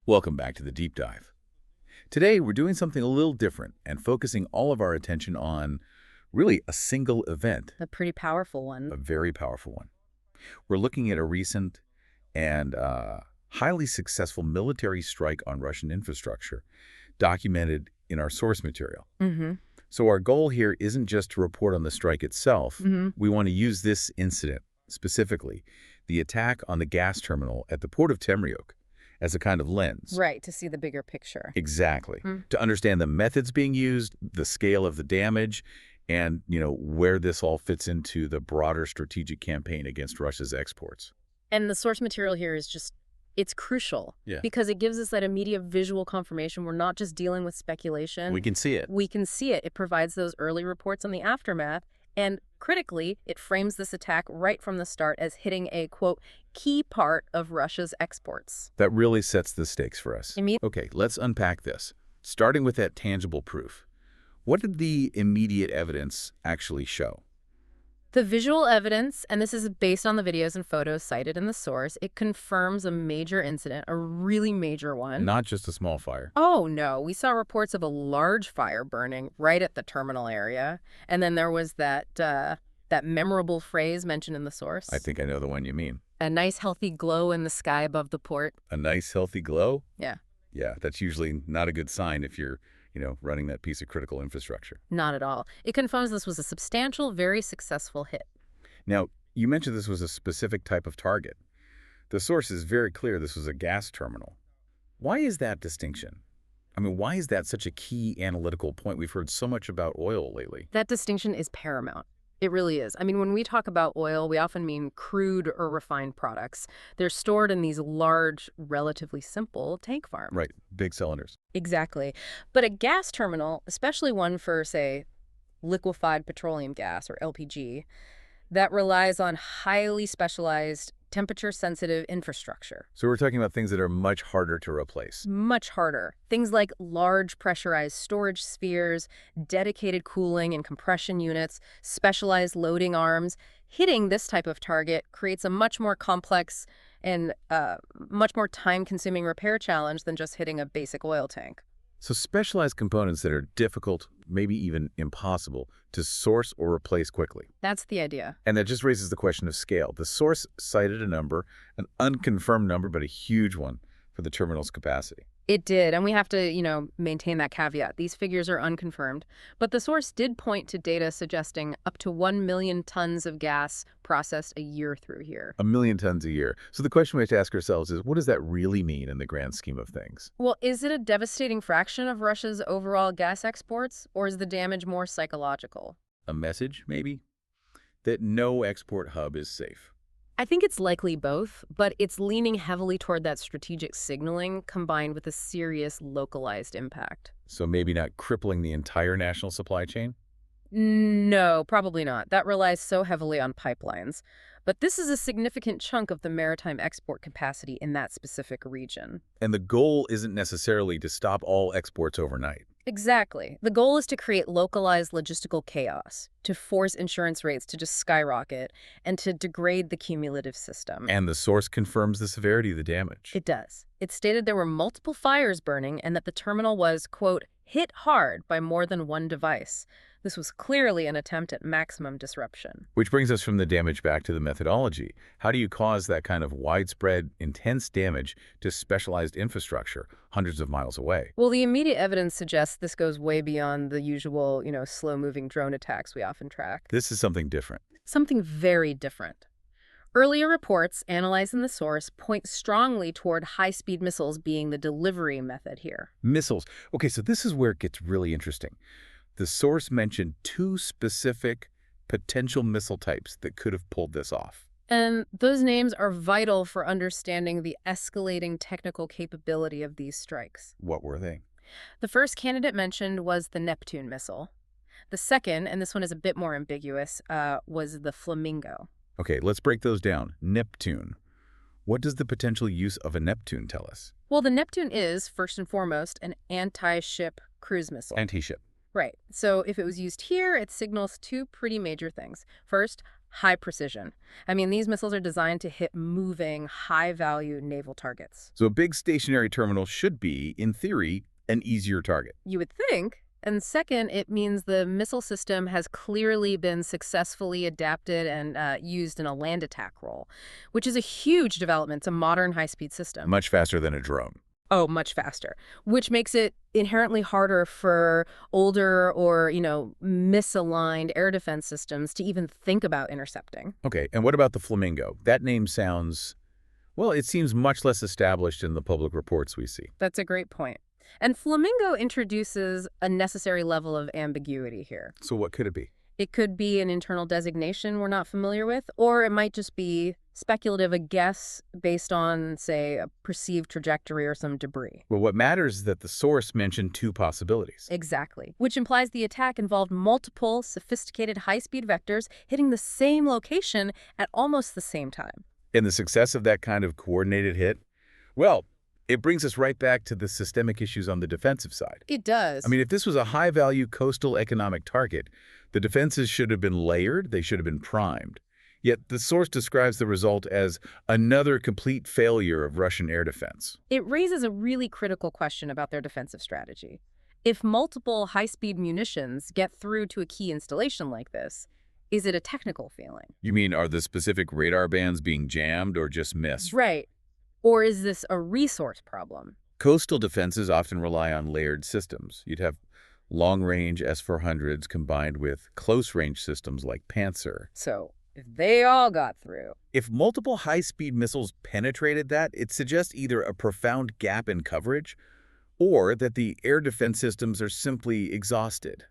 Welcome back to the Deep Dive. Today, we're doing something a little different and focusing all of our attention on really a single event, A pretty powerful one. a very powerful one. We're looking at a recent and highly successful military strike on Russian infrastructure documented in our source material. Mm-hmm. So our goal here isn't just to report on the strike itself. Mm-hmm. We want to use this incident, specifically the attack on the gas terminal at the port of Temryuk, as a kind of lens. Right, to see the bigger picture. Exactly. Mm. To understand the methods being used, the scale of the damage, and, where this all fits into the broader strategic campaign against Russia's exports. And the source material here is just, it's crucial. Yeah. Because it gives us that immediate visual confirmation. We're not just dealing with speculation. We can see it. We can see it. It provides those early reports on the aftermath. And critically, it frames this attack right from the start as hitting a, quote, key part of Russia's exports. That really sets the stakes for us. Okay, let's unpack this. Starting with that tangible proof. What did the immediate evidence actually show? The visual evidence, and this is based on the videos and photos cited in the source, it confirms a major incident, a really major one. Not just a small fire. Oh, no. We saw reports of a large fire burning right at the terminal area. And then there was that memorable phrase mentioned in the source. I think I know the one you mean. A nice, healthy glow in the sky above the port. A nice, healthy glow? Yeah. Yeah, that's usually not a good sign if you're, running that piece of critical infrastructure. Not at all. It confirms this was a substantial, very successful hit. Now, you mentioned this was a specific type of target. The source is very clear this was a gas terminal. Why is that distinction? I mean, why is that such a key analytical point? We've heard so much about oil lately. That distinction is paramount. It really is. I mean, when we talk about oil, we often mean crude or refined products. They're stored in these large, relatively simple tank farms. Right, big cylinders. Exactly. But a gas terminal, especially one for, say, liquefied petroleum gas or LPG, that relies on highly specialized, temperature-sensitive infrastructure. So we're talking about things that are much harder to replace. Much harder. Things like large pressurized storage spheres, dedicated cooling and compression units, specialized loading arms. Hitting this type of target creates a much more complex and much more time-consuming repair challenge than just hitting a basic oil tank. So specialized components that are difficult, maybe even impossible, to source or replace quickly. That's the idea. And that just raises the question of scale. The source cited a number, an unconfirmed number, but a huge one for the terminal's capacity. It did, and we have to, maintain that caveat. These figures are unconfirmed. But the source did point to data suggesting up to 1 million tons of gas processed a year through here. 1 million tons a year. So the question we have to ask ourselves is, what does that really mean in the grand scheme of things? Well, is it a devastating fraction of Russia's overall gas exports, or is the damage more psychological? A message, maybe? That no export hub is safe. I think it's likely both, but it's leaning heavily toward that strategic signaling combined with a serious localized impact. So maybe not crippling the entire national supply chain? No, probably not. That relies so heavily on pipelines. But this is a significant chunk of the maritime export capacity in that specific region. And the goal isn't necessarily to stop all exports overnight. Exactly. The goal is to create localized logistical chaos, to force insurance rates to just skyrocket, and to degrade the cumulative system. And the source confirms the severity of the damage. It does. It stated there were multiple fires burning and that the terminal was, quote, hit hard by more than one device. This was clearly an attempt at maximum disruption. Which brings us from the damage back to the methodology. How do you cause that kind of widespread, intense damage to specialized infrastructure hundreds of miles away? Well, the immediate evidence suggests this goes way beyond the usual, slow-moving drone attacks we often track. This is something different. Something very different. Earlier reports analyzing the source point strongly toward high-speed missiles being the delivery method here. Missiles. Okay, so this is where it gets really interesting. The source mentioned 2 specific potential missile types that could have pulled this off. And those names are vital for understanding the escalating technical capability of these strikes. What were they? The first candidate mentioned was the Neptune missile. The second, and this one is a bit more ambiguous, was the Flamingo. Okay, let's break those down. Neptune. What does the potential use of a Neptune tell us? Well, the Neptune is, first and foremost, an anti-ship cruise missile. Anti-ship. Right. So if it was used here, it signals 2 pretty major things. First, high precision. I mean, these missiles are designed to hit moving, high-value naval targets. So a big stationary terminal should be, in theory, an easier target. You would think. And second, it means the missile system has clearly been successfully adapted and used in a land attack role, which is a huge development to modern high-speed system. Much faster than a drone. Oh, much faster, which makes it inherently harder for older or, misaligned air defense systems to even think about intercepting. Okay, and what about the Flamingo? That name sounds, well, it seems much less established in the public reports we see. That's a great point. And Flamingo introduces a necessary level of ambiguity here. So what could it be? It could be an internal designation we're not familiar with, or it might just be speculative, a guess based on, say, a perceived trajectory or some debris. Well, what matters is that the source mentioned two possibilities. Exactly. Which implies the attack involved multiple, sophisticated high-speed vectors hitting the same location at almost the same time. And the success of that kind of coordinated hit? Well, it brings us right back to the systemic issues on the defensive side. It does. I mean, if this was a high-value coastal economic target, the defenses should have been layered, they should have been primed. Yet the source describes the result as another complete failure of Russian air defense. It raises a really critical question about their defensive strategy. If multiple high-speed munitions get through to a key installation like this, is it a technical failing? You mean, are the specific radar bands being jammed or just missed? Right. Or is this a resource problem? Coastal defenses often rely on layered systems. You'd have long-range S-400s combined with close-range systems like Panzer. So, if they all got through. If multiple high-speed missiles penetrated that, it suggests either a profound gap in coverage or that the air defense systems are simply exhausted.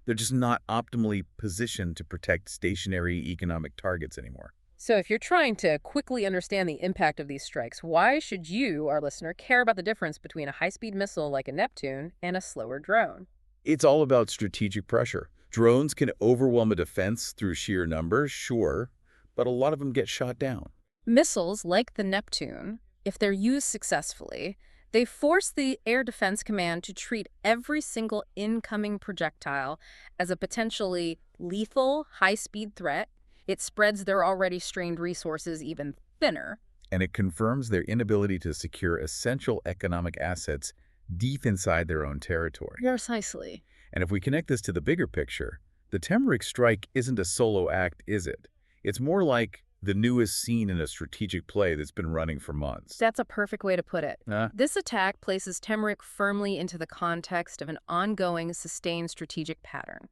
They're just not optimally positioned to protect stationary economic targets anymore. So if you're trying to quickly understand the impact of these strikes, why should you, our listener, care about the difference between a high-speed missile like a Neptune and a slower drone? It's all about strategic pressure. Drones can overwhelm a defense through sheer numbers, sure, but a lot of them get shot down. Missiles like the Neptune, if they're used successfully, they force the Air Defense Command to treat every single incoming projectile as a potentially lethal, high-speed threat. It spreads their already strained resources even thinner. And it confirms their inability to secure essential economic assets deep inside their own territory. Precisely. And if we connect this to the bigger picture, the Temryuk strike isn't a solo act, is it? It's more like the newest scene in a strategic play that's been running for months. That's a perfect way to put it. This attack places Temryuk firmly into the context of an ongoing, sustained strategic pattern.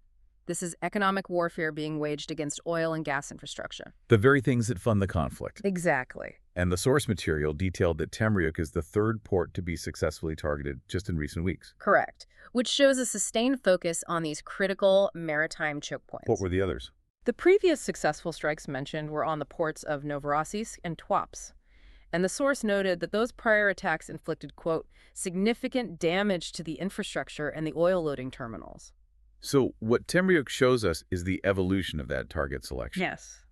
This is economic warfare being waged against oil and gas infrastructure. The very things that fund the conflict. Exactly. And the source material detailed that Temryuk is the third port to be successfully targeted just in recent weeks. Correct. Which shows a sustained focus on these critical maritime choke points. What were the others? The previous successful strikes mentioned were on the ports of Novorossiysk and Tuapse. And the source noted that those prior attacks inflicted, quote, significant damage to the infrastructure and the oil loading terminals. So what Temryuk shows us is the evolution of that target selection. Yes.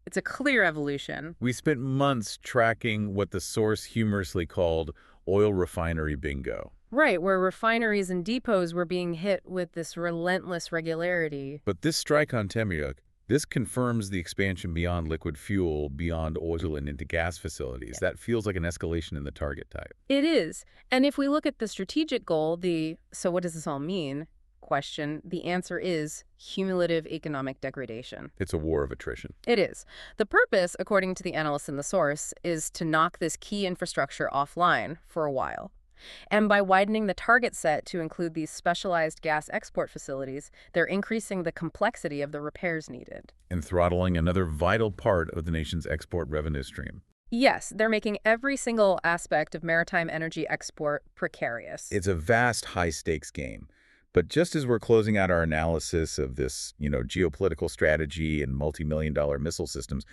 It's a clear evolution. We spent months tracking what the source humorously called oil refinery bingo. Right, where refineries and depots were being hit with this relentless regularity. But this strike on Temryuk, this confirms the expansion beyond liquid fuel, beyond oil and into gas facilities. Yeah. That feels like an escalation in the target type. It is. And if we look at the strategic goal, so what does this all mean? Question, the answer is cumulative economic degradation. It's a war of attrition. It is. The purpose, according to the analysts in the source, is to knock this key infrastructure offline for a while. And by widening the target set to include these specialized gas export facilities, they're increasing the complexity of the repairs needed. And throttling another vital part of the nation's export revenue stream. Yes, they're making every single aspect of maritime energy export precarious. It's a vast high-stakes game. But just as we're closing out our analysis of this, geopolitical strategy and multi-million-dollar missile systems,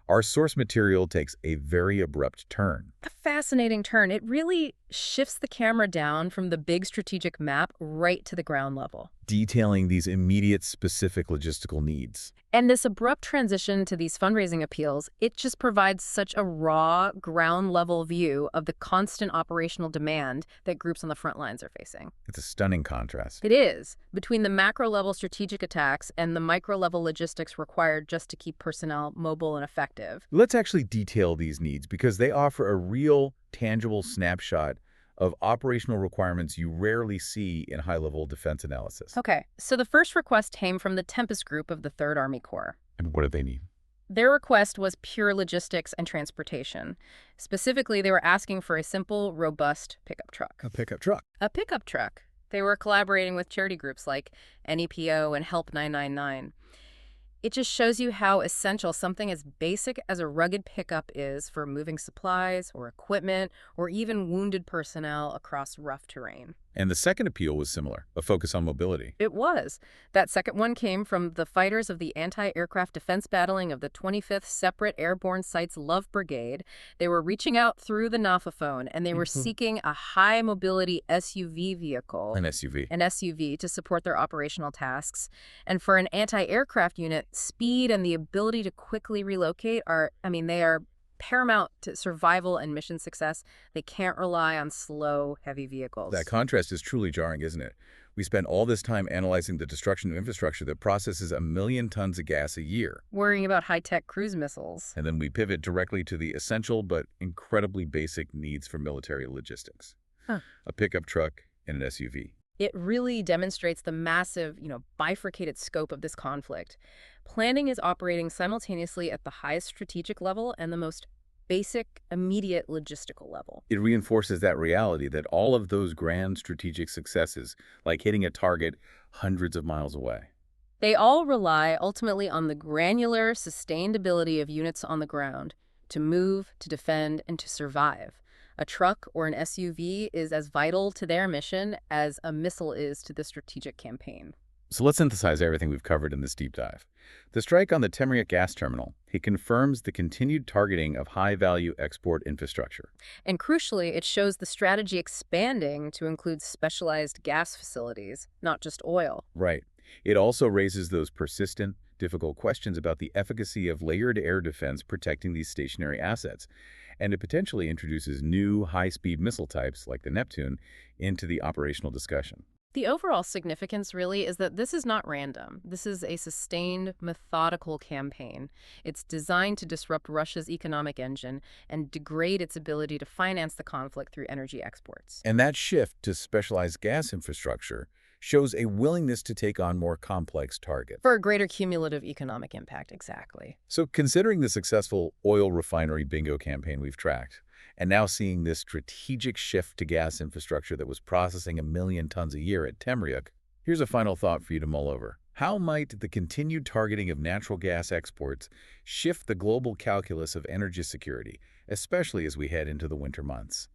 our source material takes a very abrupt turn. A fascinating turn. It really shifts the camera down from the big strategic map right to the ground level. Detailing these immediate, specific logistical needs. And this abrupt transition to these fundraising appeals, it just provides such a raw, ground-level view of the constant operational demand that groups on the front lines are facing. It's a stunning contrast. It is, between the macro-level strategic attacks and the micro-level logistics required just to keep personnel mobile and effective. Let's actually detail these needs because they offer a real, tangible snapshot of operational requirements you rarely see in high-level defense analysis. Okay, so the first request came from the Tempest Group of the 3rd Army Corps. And what do they need? Their request was pure logistics and transportation. Specifically, they were asking for a simple, robust pickup truck. A pickup truck. A pickup truck. They were collaborating with charity groups like NEPO and Help 999. It just shows you how essential something as basic as a rugged pickup is for moving supplies or equipment or even wounded personnel across rough terrain. And the second appeal was similar, a focus on mobility. It was. That second one came from the fighters of the anti-aircraft defense battalion of the 25th Separate Airborne Sites Love Brigade. They were reaching out through the NAFA and they were seeking a high-mobility SUV vehicle. An SUV. An SUV to support their operational tasks. And for an anti-aircraft unit, speed and the ability to quickly relocate they are paramount to survival and mission success. They can't rely on slow, heavy vehicles. That contrast is truly jarring, isn't it? We spend all this time analyzing the destruction of infrastructure that processes 1 million tons of gas a year. Worrying about high-tech cruise missiles. And then we pivot directly to the essential but incredibly basic needs for military logistics. A pickup truck and an SUV. It really demonstrates the massive, bifurcated scope of this conflict. Planning is operating simultaneously at the highest strategic level and the most basic, immediate logistical level. It reinforces that reality that all of those grand strategic successes, like hitting a target hundreds of miles away, they all rely ultimately on the granular, sustained ability of units on the ground to move, to defend, and to survive. A truck or an SUV is as vital to their mission as a missile is to the strategic campaign. So let's synthesize everything we've covered in this deep dive. The strike on the Temryuk Gas Terminal, it confirms the continued targeting of high-value export infrastructure. And crucially, it shows the strategy expanding to include specialized gas facilities, not just oil. Right. It also raises those persistent, difficult questions about the efficacy of layered air defense protecting these stationary assets. And it potentially introduces new high-speed missile types, like the Neptune, into the operational discussion. The overall significance really is that this is not random. This is a sustained, methodical campaign. It's designed to disrupt Russia's economic engine and degrade its ability to finance the conflict through energy exports. And that shift to specialized gas infrastructure shows a willingness to take on more complex targets. For a greater cumulative economic impact, exactly. So considering the successful oil refinery bingo campaign we've tracked, and now seeing this strategic shift to gas infrastructure that was processing 1 million tons a year at Temryuk, here's a final thought for you to mull over. How might the continued targeting of natural gas exports shift the global calculus of energy security, especially as we head into the winter months?